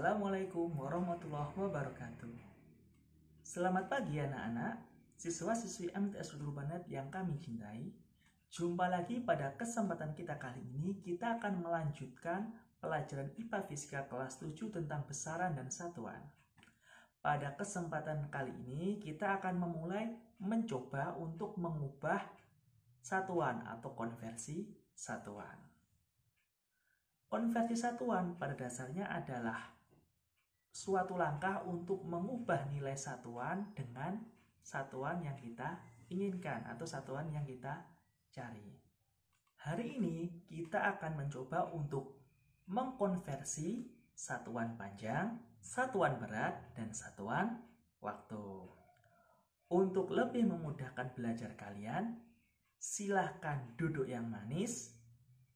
Assalamualaikum warahmatullahi wabarakatuh. Selamat pagi anak-anak, siswa-siswi MTS Rubanet yang kami cintai. Jumpa lagi pada kesempatan kita kali ini. Kita akan melanjutkan pelajaran IPA Fisika kelas 7 tentang besaran dan satuan. Pada kesempatan kali ini kita akan memulai mencoba untuk mengubah satuan atau konversi satuan. Konversi satuan pada dasarnya adalah suatu langkah untuk mengubah nilai satuan dengan satuan yang kita inginkan atau satuan yang kita cari. Hari ini kita akan mencoba untuk mengkonversi satuan panjang, satuan berat, dan satuan waktu. Untuk lebih memudahkan belajar kalian, silahkan duduk yang manis,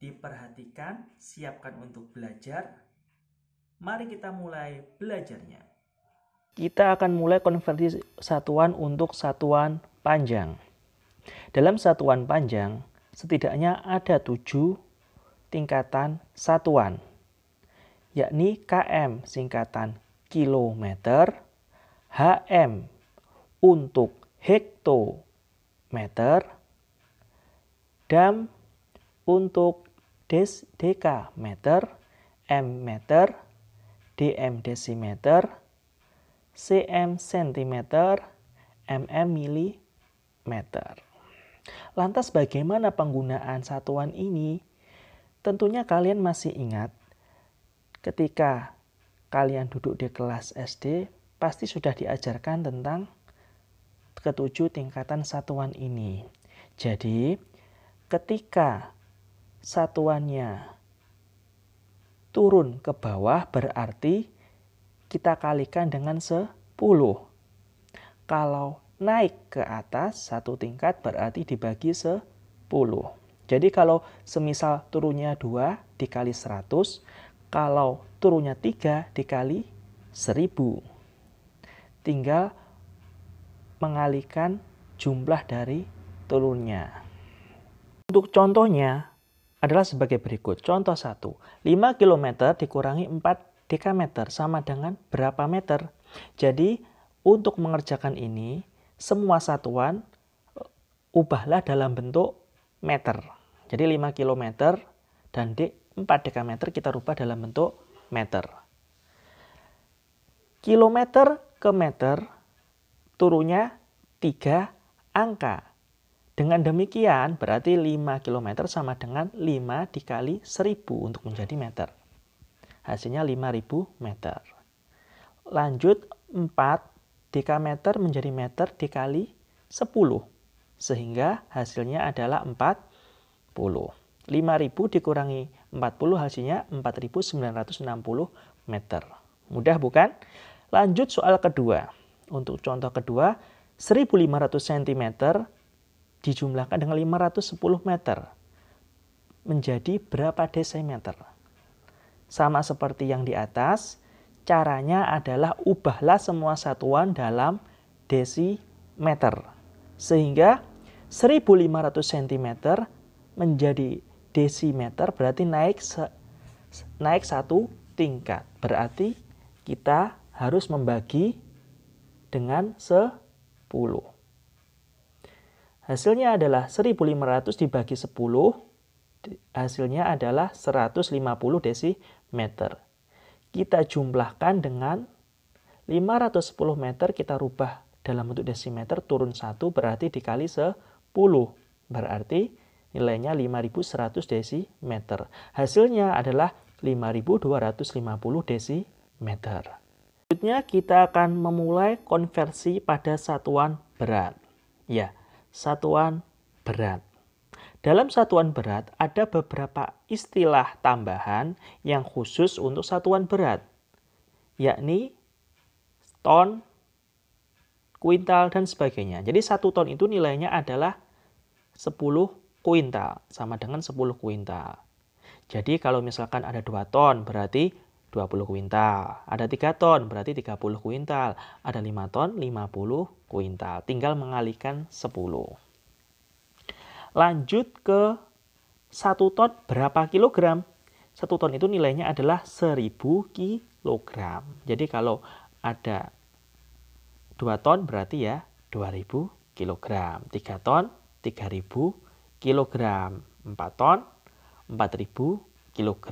diperhatikan, siapkan untuk belajar. Mari kita mulai belajarnya. Kita akan mulai konversi satuan untuk satuan panjang. Dalam satuan panjang, setidaknya ada 7 tingkatan satuan, yakni km singkatan kilometer, hm untuk hektometer, dam untuk dekameter, m meter, dm desimeter, cm sentimeter, mm milimeter. Lantas bagaimana penggunaan satuan ini? Tentunya kalian masih ingat ketika kalian duduk di kelas SD, pasti sudah diajarkan tentang ketujuh tingkatan satuan ini. Jadi, ketika satuannya turun ke bawah berarti kita kalikan dengan 10. Kalau naik ke atas satu tingkat berarti dibagi 10. Jadi kalau semisal turunnya 2 dikali 100, kalau turunnya 3 dikali 1000. Tinggal mengalihkan jumlah dari turunnya. Untuk contohnya adalah sebagai berikut. Contoh 1, 5 km dikurangi 4 dekameter sama dengan berapa meter? Jadi untuk mengerjakan ini, semua satuan ubahlah dalam bentuk meter. Jadi 5 km dan 4 dekameter kita rubah dalam bentuk meter. Kilometer ke meter turunnya 3 angka. Dengan demikian berarti 5 km sama dengan 5 dikali 1000 untuk menjadi meter. Hasilnya 5000 meter. Lanjut 4 dekameter menjadi meter dikali 10. Sehingga hasilnya adalah 40. 5000 dikurangi 40 hasilnya 4960 meter. Mudah bukan? Lanjut soal kedua. Untuk contoh kedua, 1500 cm dijumlahkan dengan 510 meter. Menjadi berapa desimeter? Sama seperti yang di atas, caranya adalah ubahlah semua satuan dalam desimeter. Sehingga 1500 cm menjadi desimeter berarti naik satu tingkat. Berarti kita harus membagi dengan 10. Hasilnya adalah 1500 dibagi 10, hasilnya adalah 150 desimeter. Kita jumlahkan dengan 510 meter, kita rubah dalam bentuk desimeter, turun 1 berarti dikali 10. Berarti nilainya 5100 desimeter. Hasilnya adalah 5250 desimeter. Selanjutnya kita akan memulai konversi pada satuan berat. Ya, satuan berat. Dalam satuan berat ada beberapa istilah tambahan yang khusus untuk satuan berat, yakni ton, kuintal, dan sebagainya. Jadi 1 ton itu nilainya adalah 10 kuintal, sama dengan 10 kuintal. Jadi kalau misalkan ada 2 ton berarti 20 kuintal. Ada 3 ton berarti 30 kuintal. Ada 5 ton 50 kuintal. Tinggal mengalihkan 10. Lanjut ke 1 ton berapa kilogram? 1 ton itu nilainya adalah 1000 kg. Jadi kalau ada 2 ton berarti ya 2000 kg. 3 ton 3000 kg. 4 ton 4000 kg.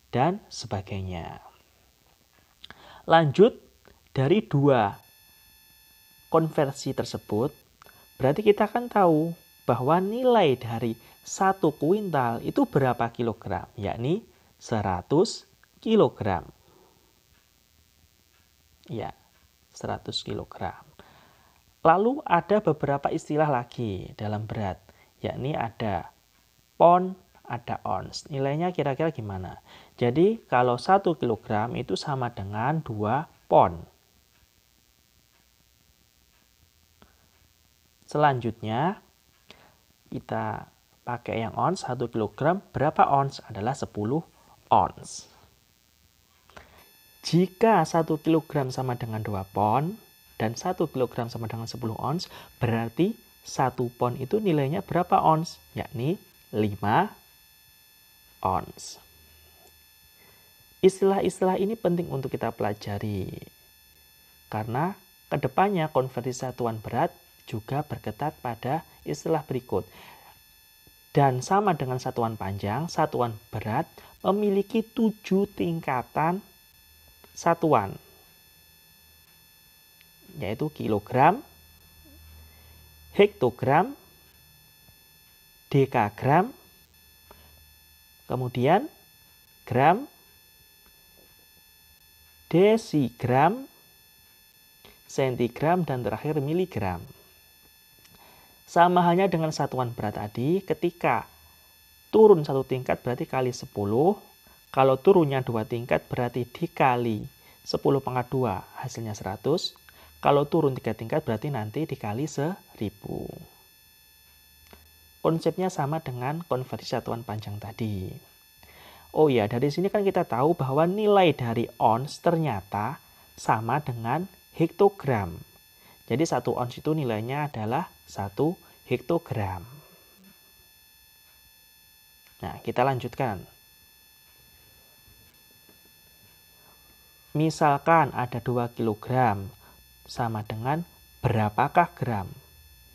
Dan sebagainya. Lanjut, dari 2 konversi tersebut, berarti kita akan tahu bahwa nilai dari 1 kuintal itu berapa kilogram, yakni 100 kilogram. Ya, 100 kilogram. Lalu ada beberapa istilah lagi dalam berat, yakni ada pon, ada ons. Nilainya kira-kira gimana? Jadi kalau 1 kilogram itu sama dengan 2 pon. Selanjutnya kita pakai yang ons, 1 kilogram. Berapa ons? Adalah 10 ons. Jika 1 kilogram sama dengan 2 pon dan 1 kilogram sama dengan 10 ons, berarti 1 pon itu nilainya berapa ons? Yakni 5 ons. Istilah-istilah ini penting untuk kita pelajari karena kedepannya konversi satuan berat juga berketat pada istilah berikut. Dan sama dengan satuan panjang, satuan berat memiliki 7 tingkatan satuan, yaitu kilogram, hektogram, dekagram, kemudian gram, desigram, sentigram, dan terakhir miligram. Sama halnya dengan satuan berat tadi, ketika turun 1 tingkat berarti kali 10. Kalau turunnya 2 tingkat berarti dikali 10 pangkat 2 hasilnya 100. Kalau turun 3 tingkat berarti nanti dikali 1000. Konsepnya sama dengan konversi satuan panjang tadi. Oh ya, dari sini kan kita tahu bahwa nilai dari ons ternyata sama dengan hektogram. Jadi 1 ons itu nilainya adalah 1 hektogram. Nah, kita lanjutkan. Misalkan ada 2 kilogram sama dengan berapakah gram?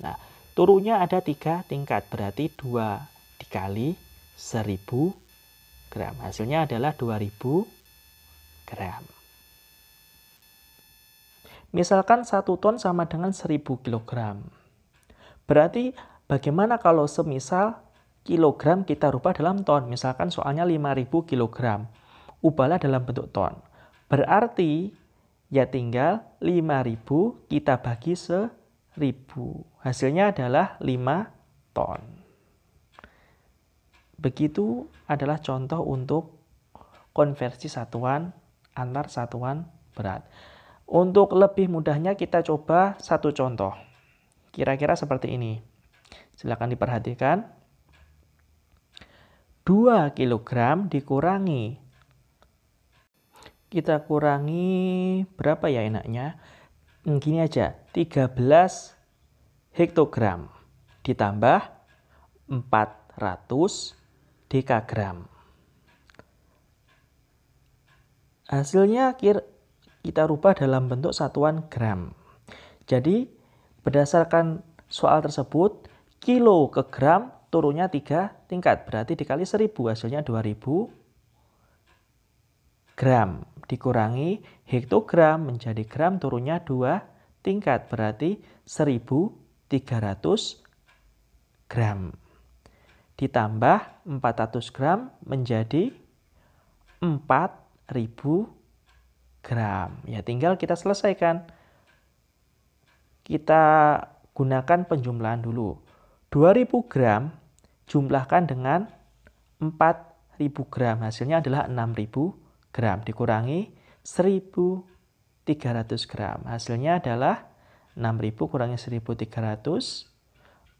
Nah, turunnya ada 3 tingkat, berarti 2 dikali 1000 gram. Hasilnya adalah 2000 gram. Misalkan 1 ton sama dengan 1000 kilogram. Berarti bagaimana kalau semisal kilogram kita rubah dalam ton? Misalkan soalnya 5000 kilogram. Ubahlah dalam bentuk ton. Berarti ya tinggal 5000 kita bagi 1000. Hasilnya adalah 5 ton. Begitu adalah contoh untuk konversi satuan antar satuan berat. Untuk lebih mudahnya kita coba satu contoh. Kira-kira seperti ini. Silakan diperhatikan. 2 kilogram dikurangi. Kita kurangi berapa ya enaknya? Gini aja, 13 hektogram ditambah 400 dekagram. Hasilnya kita rubah dalam bentuk satuan gram. Jadi berdasarkan soal tersebut, kilo ke gram turunnya 3 tingkat. Berarti dikali 1000 hasilnya 2000 gram. Dikurangi hektogram menjadi gram turunnya 2 tingkat. Berarti 1300 gram. Ditambah 400 gram menjadi 4000 gram. Ya tinggal kita selesaikan. Kita gunakan penjumlahan dulu. 2000 gram jumlahkan dengan 4000 gram. Hasilnya adalah 6000 gram. Dikurangi 1300 gram. Hasilnya adalah 6000 kurangi 1300,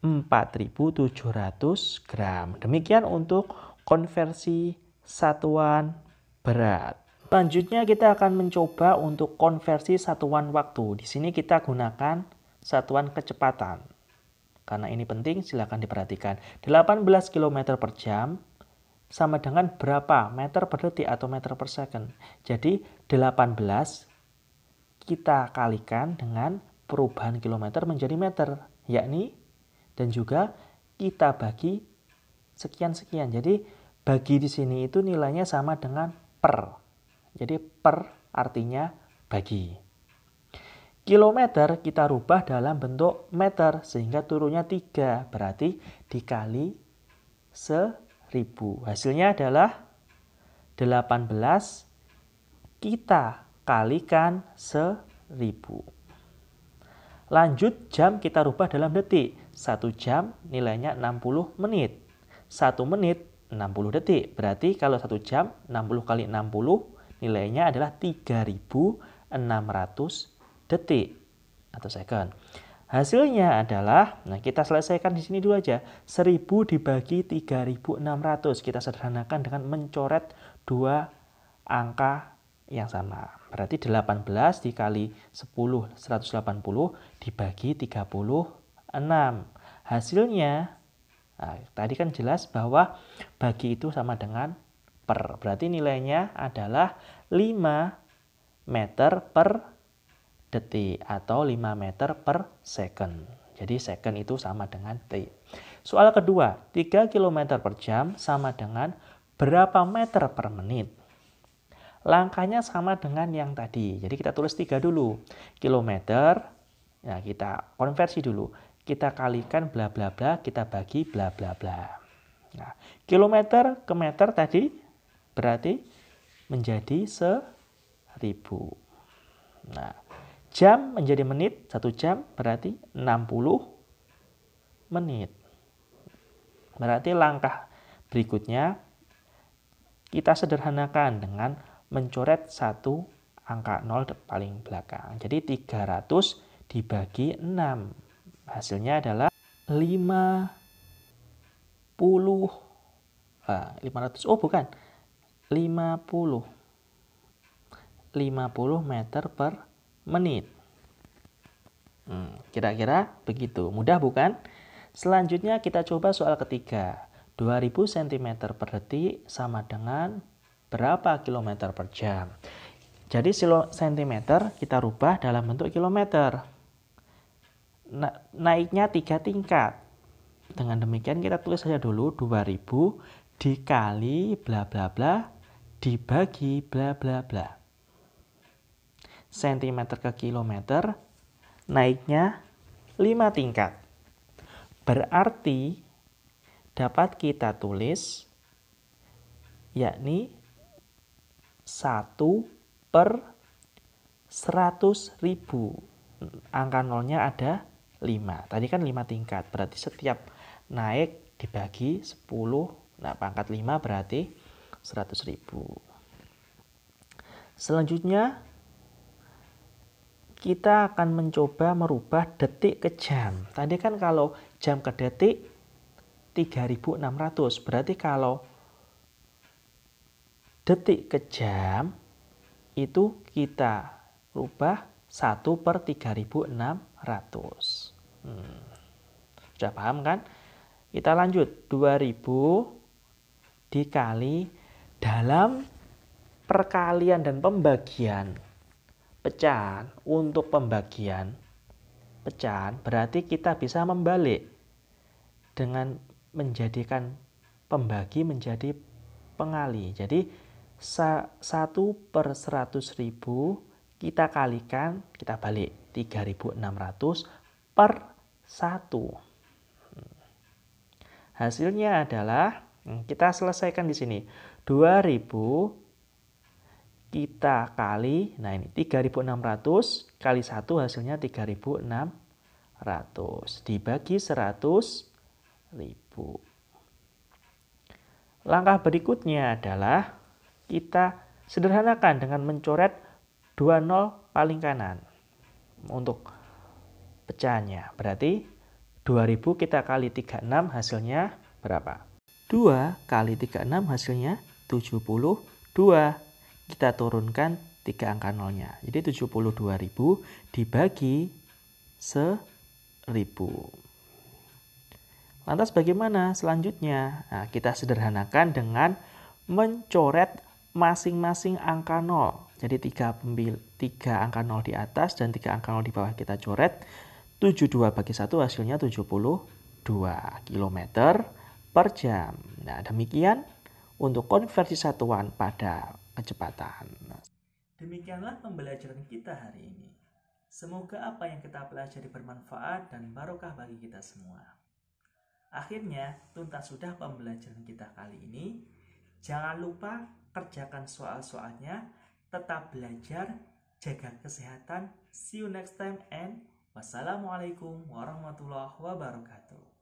4700 gram. Demikian untuk konversi satuan berat. Selanjutnya kita akan mencoba untuk konversi satuan waktu. Di sini kita gunakan satuan kecepatan. Karena ini penting, silakan diperhatikan. 18 km per jam sama dengan berapa meter per detik atau meter per second. Jadi 18 kita kalikan dengan perubahan kilometer menjadi meter, yakni dan juga kita bagi sekian-sekian. Jadi bagi di sini itu nilainya sama dengan per. Jadi per artinya bagi. Kilometer kita rubah dalam bentuk meter sehingga turunnya 3. Berarti dikali 1000. Hasilnya adalah 18 kita kalikan 1000. Lanjut jam kita rubah dalam detik. 1 jam nilainya 60 menit. 1 menit 60 detik. Berarti kalau 1 jam 60 kali 60 nilainya adalah 3600 detik atau second. Hasilnya adalah, nah kita selesaikan di sini dulu aja. 1000 dibagi 3600. Kita sederhanakan dengan mencoret dua angka yang sama. Berarti 18 dikali 10, 180 dibagi 36. Hasilnya, nah, tadi kan jelas bahwa bagi itu sama dengan per. Berarti nilainya adalah 5 meter per detik atau 5 meter per second. Jadi second itu sama dengan detik. Soal kedua, 3 km per jam sama dengan berapa meter per menit? Langkahnya sama dengan yang tadi. Jadi kita tulis 3 dulu. Kilometer, nah kita konversi dulu. Kita kalikan bla bla bla, kita bagi bla bla bla. Nah, kilometer ke meter tadi berarti menjadi 1000. Nah, jam menjadi menit, 1 jam berarti 60 menit. Berarti langkah berikutnya kita sederhanakan dengan mencoret satu angka 0 paling belakang. Jadi 300 dibagi 6. Hasilnya adalah 500. Oh bukan. 50 meter per menit. Kira-kira begitu. Mudah bukan? Selanjutnya kita coba soal ketiga. 2000 cm per detik sama dengan berapa kilometer per jam? Jadi cm kita rubah dalam bentuk kilometer. Naiknya 3 tingkat. Dengan demikian kita tulis saja dulu 2000 dikali bla bla bla dibagi bla bla bla. Sentimeter ke kilometer naiknya 5 tingkat. Berarti dapat kita tulis yakni 1 per 100.000. Angka nolnya ada 5. Tadi kan 5 tingkat. Berarti setiap naik dibagi 10. Nah, pangkat 5 berarti 100.000. Selanjutnya kita akan mencoba merubah detik ke jam. Tadi kan kalau jam ke detik 3600. Berarti kalau detik ke jam itu kita rubah 1 per 3600. Sudah paham kan? Kita lanjut. 2000 dikali dalam perkalian dan pembagian pecahan. Untuk pembagian pecahan berarti kita bisa membalik dengan menjadikan pembagi menjadi pengali. Jadi 1 per 100.000 kita kalikan, kita balik 3600 per 1. Hasilnya adalah, kita selesaikan di sini. 2000 kita kali, nah ini 3600 kali 1 hasilnya 3600 dibagi 100.000. Langkah berikutnya adalah kita sederhanakan dengan mencoret 2 nol paling kanan untuk pecahannya. Berarti 2000 kita kali 36 hasilnya berapa? 2 kali 36 hasilnya 72. Kita turunkan 3 angka nolnya. Jadi 72.000 dibagi 1000. Lantas bagaimana selanjutnya? Nah, kita sederhanakan dengan mencoret masing-masing angka 0. Jadi 3 angka 0 di atas dan 3 angka 0 di bawah kita coret. 72 bagi 1 hasilnya 72 km per jam. Nah, demikian untuk konversi satuan pada kecepatan. Demikianlah pembelajaran kita hari ini. Semoga apa yang kita pelajari bermanfaat dan barokah bagi kita semua. Akhirnya, tuntas sudah pembelajaran kita kali ini. Jangan lupa kerjakan soal-soalnya, tetap belajar, jaga kesehatan. See you next time and wassalamualaikum warahmatullahi wabarakatuh.